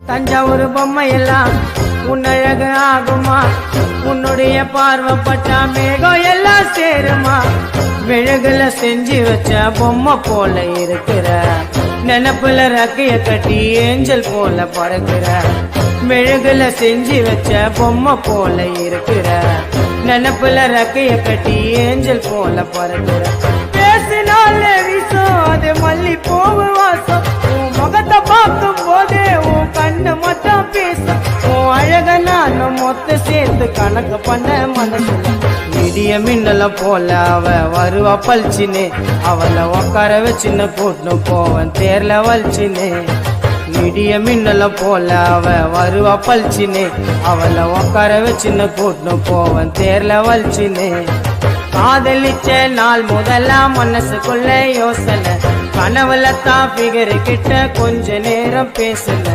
தஞ்சாவூர் பொம்மை எல்லாம் உன்னழகு ஆகுமா உன்னுடைய பார்வைப்பட்டா மேகம் எல்லாம் சேருமா மெழுகுல செஞ்சு வச்ச பொம்மை போல இருக்கிற நினப்புல ரக்கைய கட்டி ஏஞ்சல் போல பறக்கிற மெழுகுல செஞ்சு வச்ச பொம்மை போல இருக்கிற நினப்புல ரக்கைய கட்டி ஏஞ்சல் போல பறக்கிற பேசினால வீசும் அது மல்லி போவு வாசம் உன் முகத்தை பார்க்கும் போதே உன் கண்ணு மட்டும் பேசும் உன் அழக நான் மொத்த சேர்த்து கணக்கு பண்ண மனசுல இடிய மின்னல போல அவ வருவா பல்ச்சினே அவளை உக்கார வச்சுன்னு கூட்டு போவன் தேர்ல வலிச்சினே இடிய மின்னல போல அவ வருவா பல்ச்சினே அவளை உக்கார வச்சுன்னு கூட்டு போவன் தேர்ல வலிச்சினே காதலிச்ச நாள் முதலாம் மனசுக்குள்ள யோசனை கனவுல தான் பிகரு கிட்ட கொஞ்ச நேரம் பேசல